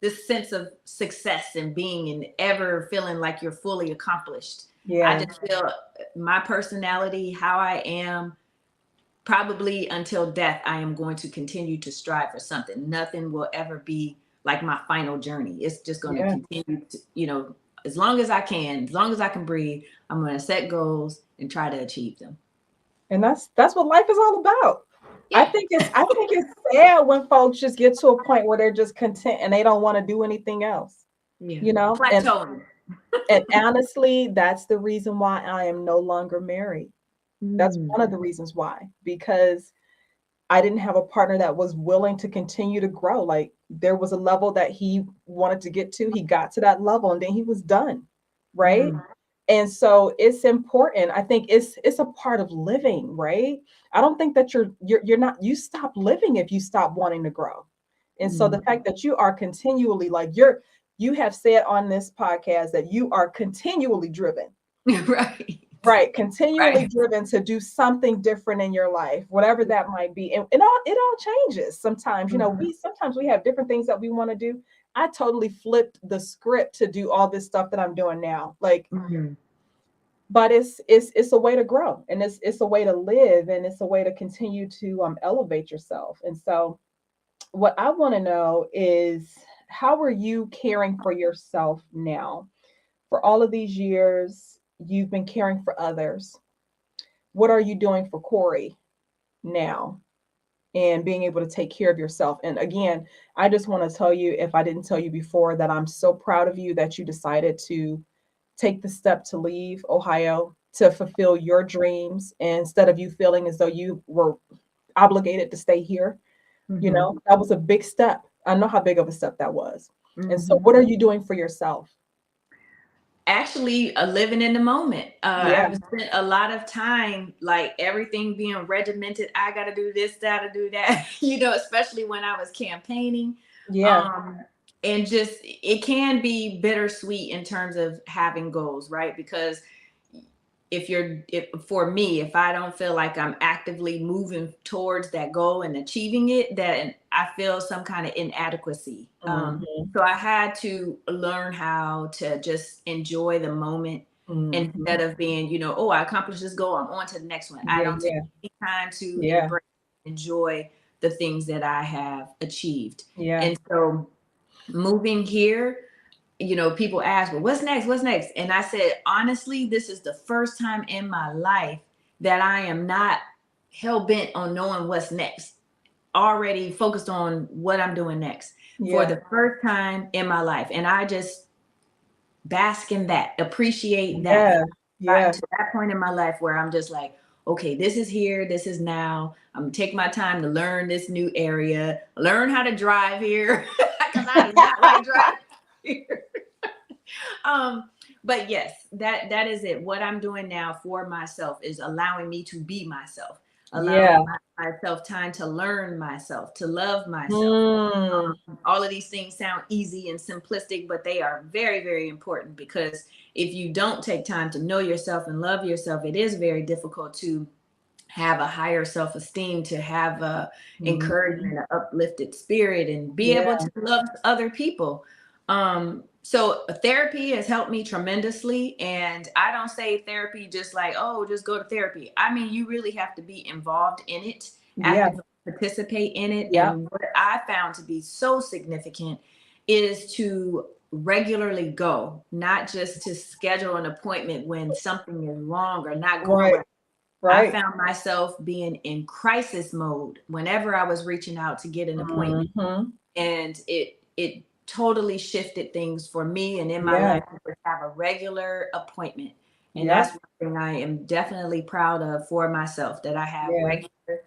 this sense of success and being and ever feeling like you're fully accomplished. I Yeah. just feel my personality, how I am, probably until death, I am going to continue to strive for something. Nothing will ever be like my final journey. It's just going to Yeah. continue to, as long as I can, as long as I can breathe, I'm going to set goals and try to achieve them. And that's what life is all about. I Yeah. think it's sad when folks just get to a point where they're just content and they don't want to do anything else. Yeah. You know? Plateauing. And honestly, that's the reason why I am no longer married. That's one of the reasons why, because I didn't have a partner that was willing to continue to grow. Like, there was a level that he wanted to get to. He got to that level and then he was done. Right. And so it's important. I think it's a part of living, right? I don't think that you're not, you stop living if you stop wanting to grow. And so the fact that you are continually, like, you have said on this podcast that you are continually driven. Right. Right, continually Right. driven to do something different in your life, whatever that might be. And it all changes sometimes. Sometimes we have different things that we want to do. I totally flipped the script to do all this stuff that I'm doing now. Like, but it's a way to grow, and it's a way to live, and it's a way to continue to elevate yourself. And so what I want to know is, how are you caring for yourself now? For all of these years you've been caring for others, what are you doing for Corey now, and being able to take care of yourself? And again, I just want to tell you, if I didn't tell you before, that I'm so proud of you that you decided to take the step to leave Ohio to fulfill your dreams, instead of you feeling as though you were obligated to stay here. You Mm-hmm. know, that was a big step. I know how big of a step that was. And so Mm-hmm. what are you doing for yourself? Actually, living in the moment. Yeah. I've spent a lot of time, like everything being regimented. I got to do this, got to do that, especially when I was campaigning. Yeah. Um, and just, it can be bittersweet in terms of having goals, right? Because for me, if I don't feel like I'm actively moving towards that goal and achieving it, then I feel some kind of inadequacy. Mhm. So I had to learn how to just enjoy the moment Mhm. instead of being, oh, I accomplished this goal, I'm on to the next one. I Yeah, don't take yeah. any time to Yeah. embrace, enjoy the things that I have achieved. Yeah. And so moving here, people ask, well, what's next? What's next? And I said, honestly, this is the first time in my life that I am not hell bent on knowing what's next, already focused on what I'm doing next for Yeah. the first time in my life. And I just bask in that, appreciate that. Yeah. Gotten Yeah. to that point in my life where I'm just like, okay, this is here, this is now. I'm gonna take my time to learn this new area, learn how to drive here, because I do not like driving here. um but yes, that is it. What I'm doing now for myself is allowing me to be myself, allowing Yeah. myself time to learn myself, to love myself. Mm. All of these things sound easy and simplistic, but they are very, very important, because if you don't take time to know yourself and love yourself, it is very difficult to have a higher self-esteem, to have a Mhm. encouragement, an uplifted spirit, and be able Yeah. to love other people. So therapy has helped me tremendously. And I don't say therapy just like, oh, just go to therapy. I mean, you really have to be involved in it, Yeah. actively participate in it. Yeah. And what I found to be so significant is to regularly go, not just to schedule an appointment when something is wrong or not going Right. right. I Right. found myself being in crisis mode whenever I was reaching out to get an appointment. Mhm. And it totally shifted things for me and in my Yeah. life to have a regular appointment. And Yep. that's one thing I am definitely proud of for myself, that I have Yeah. regular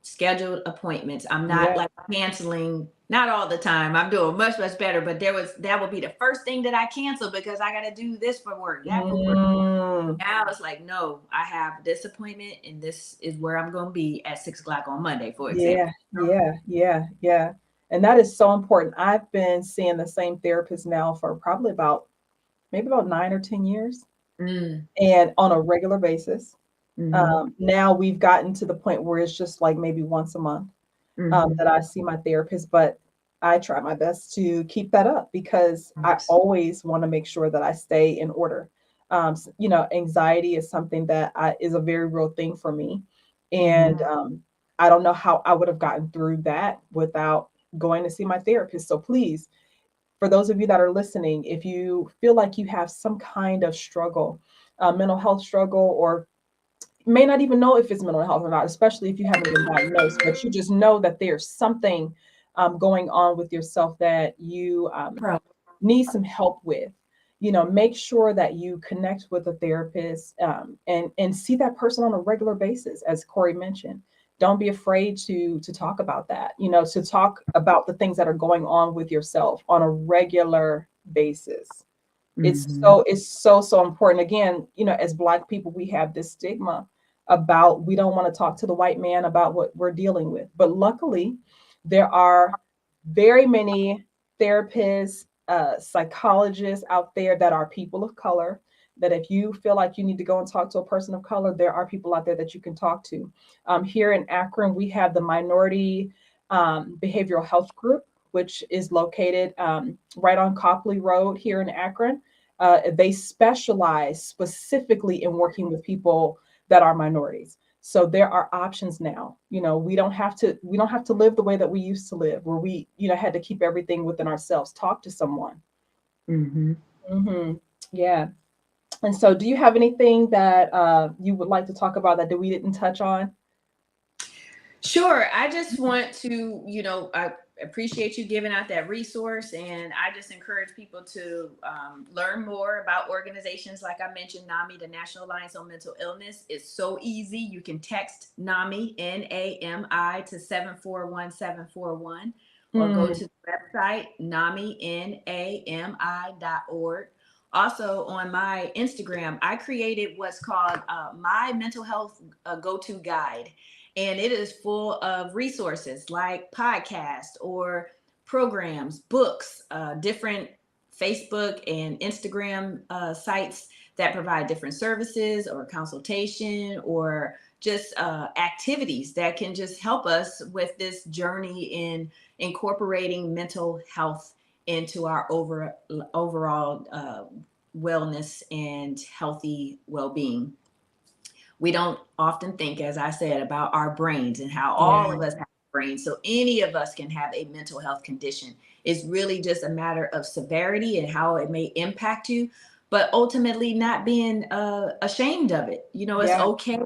scheduled appointments. I'm not Yeah. like canceling, not all the time. I'm doing much, much better. But that would be the first thing that I cancel, because I got to do this for work, that for work. Mm. Now it's like, no, I have this appointment and this is where I'm going to be at 6 o'clock on Monday, for Yeah. example. Yeah. Yeah. Yeah. And that is so important. I've been seeing the same therapist now for probably about maybe about 9 or 10 years, Mm, and on a regular basis. mm-hmm, Now we've gotten to the point where it's just like maybe once a month mm-hmm. that I see my therapist, but I try my best to keep that up, because I Yes. always want to make sure that I stay in order. Anxiety is something that is a very real thing for me, Mm-hmm. and I don't know how I would have gotten through that without going to see my therapist. So please, for those of you that are listening, if you feel like you have some kind of struggle, mental health struggle, or may not even know if it's mental health or not, especially if you haven't been diagnosed, but you just know that there's something going on with yourself that you Pro. need some help with. Make sure that you connect with a therapist, and see that person on a regular basis, as Corey mentioned. Don't be afraid to talk about that. To talk about the things that are going on with yourself on a regular basis. Mm-hmm. It's so important. Again, as Black people, we have this stigma about, we don't want to talk to the white man about what we're dealing with. But luckily, there are very many therapists, psychologists out there that are people of color, that if you feel like you need to go and talk to a person of color, there are people out there that you can talk to. Here in Akron, we have the Minority Behavioral Health Group, which is located right on Copley Road here in Akron. They specialize specifically in working with people that are minorities. So there are options now. We don't have to live the way that we used to live, where we, had to keep everything within ourselves. Talk to someone. Mm-hmm. Yeah. And so, do you have anything that you would like to talk about that we didn't touch on? Sure. I just want to, I appreciate you giving out that resource. And I just encourage people to learn more about organizations. Like I mentioned, NAMI, the National Alliance on Mental Illness, is so easy. You can text NAMI, NAMI, to 741-741, or go to the website, NAMI.org. Also, on my Instagram, I created what's called my mental health go-to guide. And it is full of resources like podcasts or programs, books, different Facebook and Instagram sites that provide different services or consultation, or just activities that can just help us with this journey in incorporating mental health into our overall wellness and healthy well-being. We don't often think, as I said, about our brains and how all of us have brains. So any of us can have a mental health condition. It's really just a matter of severity and how it may impact you, but ultimately not being ashamed of it. It's okay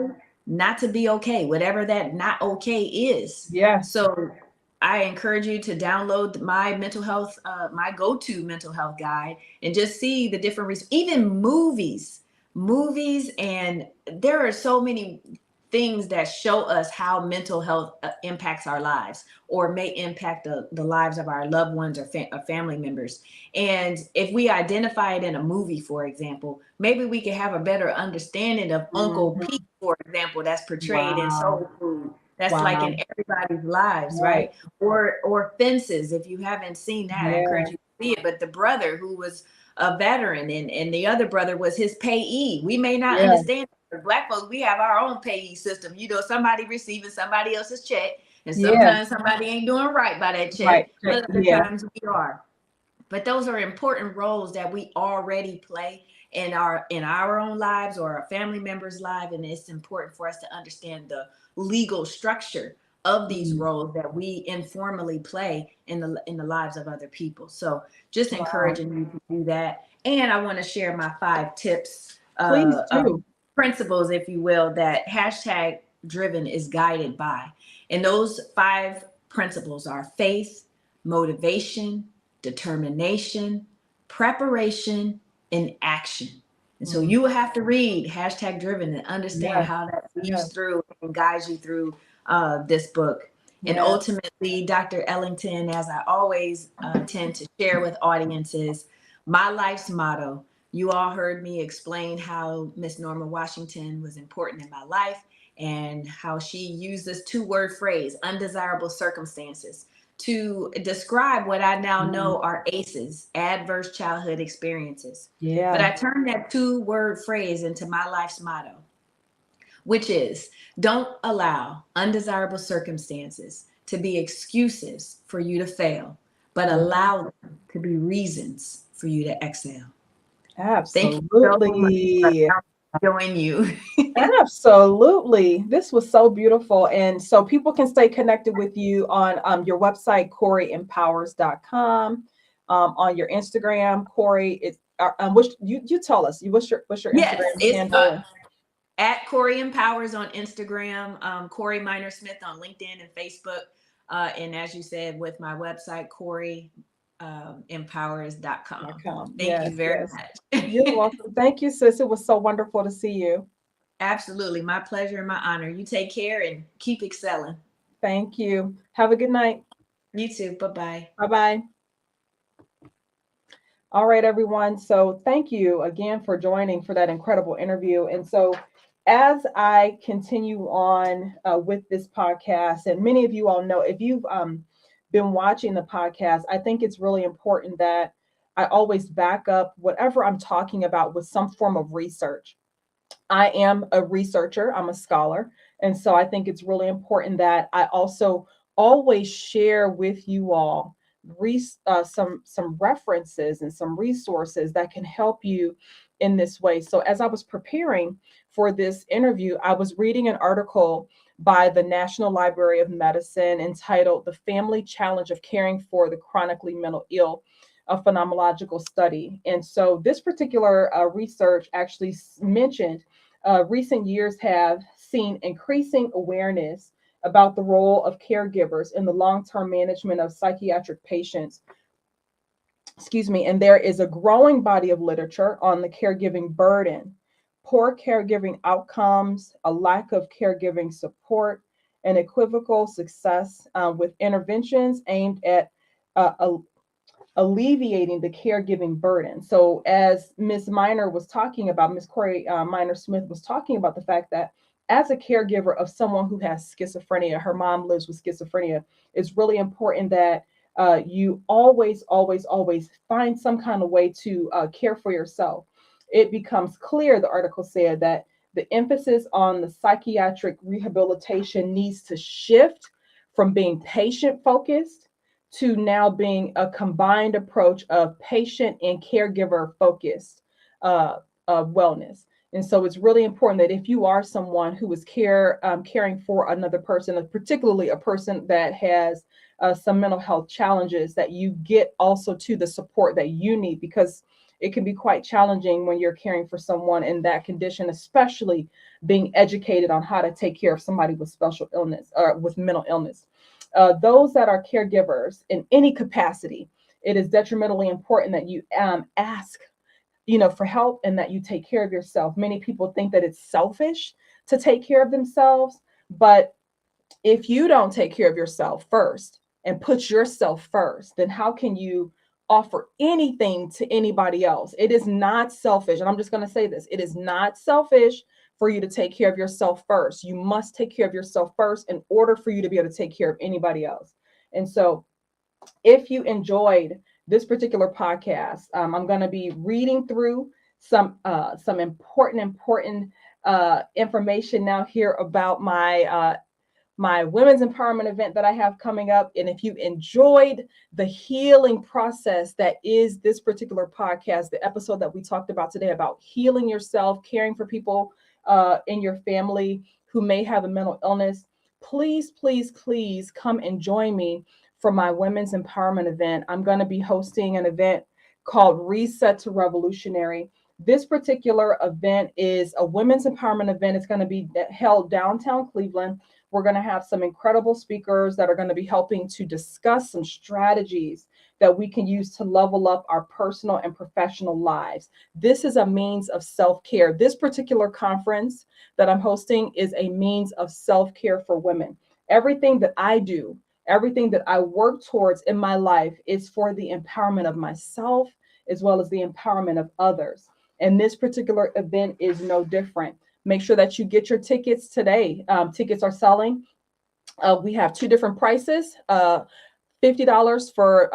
not to be okay, whatever that not okay is. Yes. So I encourage you to download my mental health, my go-to mental health guide, and just see the different, even movies, and there are so many things that show us how mental health impacts our lives, or may impact the lives of our loved ones or family members. And if we identify it in a movie, for example, maybe we can have a better understanding of Uncle Pete, for example, that's portrayed in Soul Food. That's like in everybody's lives, right? Or Fences. If you haven't seen that, I encourage you to see it. But the brother who was a veteran, and the other brother was his payee. We may not understand, but Black folks, we have our own payee system. Somebody receiving somebody else's check, and sometimes somebody ain't doing right by that check. But other times we are. But those are important roles that we already play in our own lives or our family members' lives, and it's important for us to understand the legal structure of these roles that we informally play in the lives of other people. So just encouraging you to do that. And I want to share my 5 tips, principles, if you will, that hashtag driven is guided by. And those 5 principles are faith, motivation, determination, preparation, and action. And so you will have to read hashtag driven and understand how that weaves through and guides you through this book. And ultimately, Dr. Ellington, as I always tend to share with audiences, my life's motto. You all heard me explain how Miss Norma Washington was important in my life, and how she used this 2-word phrase, undesirable circumstances, to describe what I now know are ACEs, adverse childhood experiences. But I turned that 2-word phrase into my life's motto, which is, don't allow undesirable circumstances to be excuses for you to fail, but allow them to be reasons for you to excel. Absolutely. Thank you so much for joining you. Absolutely. This was so beautiful. And so people can stay connected with you on your website, CoreyEmpowers.com, on your Instagram, Corey. It's which you tell us. What's your Instagram handle? At Corey Empowers on Instagram, Corey Minor Smith on LinkedIn and Facebook. And as you said, with my website, CoreyEmpowers.com. Thank you very much. You're welcome. Thank you, sis. It was so wonderful to see you. Absolutely. My pleasure and my honor. You take care and keep excelling. Thank you. Have a good night. You too. Bye-bye. Bye-bye. All right, everyone. So thank you again for joining for that incredible interview. And so as I continue on with this podcast, and many of you all know, if you've been watching the podcast, I think it's really important that I always back up whatever I'm talking about with some form of research. I am a researcher, I'm a scholar. And so I think it's really important that I also always share with you all some references and some resources that can help you in this way. So as I was preparing for this interview, I was reading an article by the National Library of Medicine entitled "The Family Challenge of Caring for the Chronically Mental Ill: A Phenomenological Study." And so this particular research actually mentioned recent years have seen increasing awareness about the role of caregivers in the long-term management of psychiatric patients. Excuse me, and there is a growing body of literature on the caregiving burden, poor caregiving outcomes, a lack of caregiving support, and equivocal success with interventions aimed at uh, alleviating the caregiving burden. So as Ms. Miner was talking about, Ms. Corey Miner Smith was talking about the fact that as a caregiver of someone who has schizophrenia, her mom lives with schizophrenia, it's really important that you always, always, always find some kind of way to care for yourself. It becomes clear, the article said, that the emphasis on the psychiatric rehabilitation needs to shift from being patient focused to now being a combined approach of patient and caregiver focused uh, wellness. And so it's really important that if you are someone who is caring for another person, particularly a person that has some mental health challenges, that you get also to the support that you need, because it can be quite challenging when you're caring for someone in that condition, especially being educated on how to take care of somebody with special illness or with mental illness. Those that are caregivers in any capacity, it is detrimentally important that you ask, for help, and that you take care of yourself. Many people think that it's selfish to take care of themselves, but if you don't take care of yourself first and put yourself first, then how can you offer anything to anybody else? It is not selfish. And I'm just going to say this. It is not selfish for you to take care of yourself first. You must take care of yourself first in order for you to be able to take care of anybody else. And so if you enjoyed this particular podcast, I'm going to be reading through some important information now here about my women's empowerment event that I have coming up. And if you enjoyed the healing process that is this particular podcast, the episode that we talked about today about healing yourself, caring for people in your family who may have a mental illness, please, please, please come and join me for my women's empowerment event. I'm going to be hosting an event called Reset to Revolutionary. This particular event is a women's empowerment event. It's going to be held downtown Cleveland. We're going to have some incredible speakers that are going to be helping to discuss some strategies that we can use to level up our personal and professional lives. This is a means of self-care. This particular conference that I'm hosting is a means of self-care for women. Everything that I do, everything that I work towards in my life is for the empowerment of myself as well as the empowerment of others. And this particular event is no different. Make sure that you get your tickets today. Tickets are selling. We have two different prices. $50 for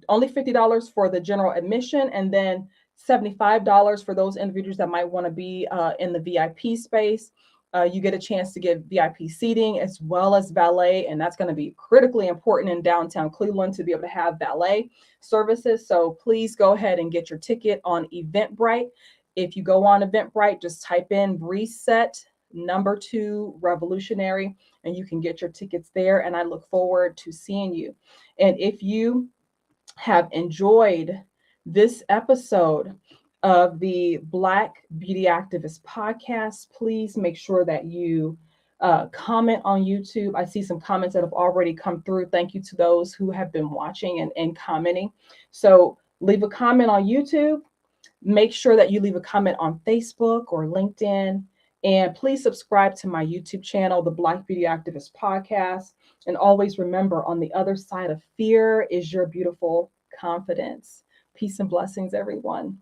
only $50 for the general admission, and then $75 for those individuals that might want to be in the VIP space. You get a chance to get VIP seating as well as valet, and that's going to be critically important in downtown Cleveland to be able to have valet services. So please go ahead and get your ticket on Eventbrite. If you go on Eventbrite, just type in Reset #2 Revolutionary, and you can get your tickets there. And I look forward to seeing you. And if you have enjoyed this episode of the Black Beauty Activist podcast, please make sure that you comment on YouTube. I see some comments that have already come through. Thank you to those who have been watching and commenting. So leave a comment on YouTube. Make sure that you leave a comment on Facebook or LinkedIn. And please subscribe to my YouTube channel, the Black Beauty Activist Podcast. And always remember, on the other side of fear is your beautiful confidence. Peace and blessings, everyone.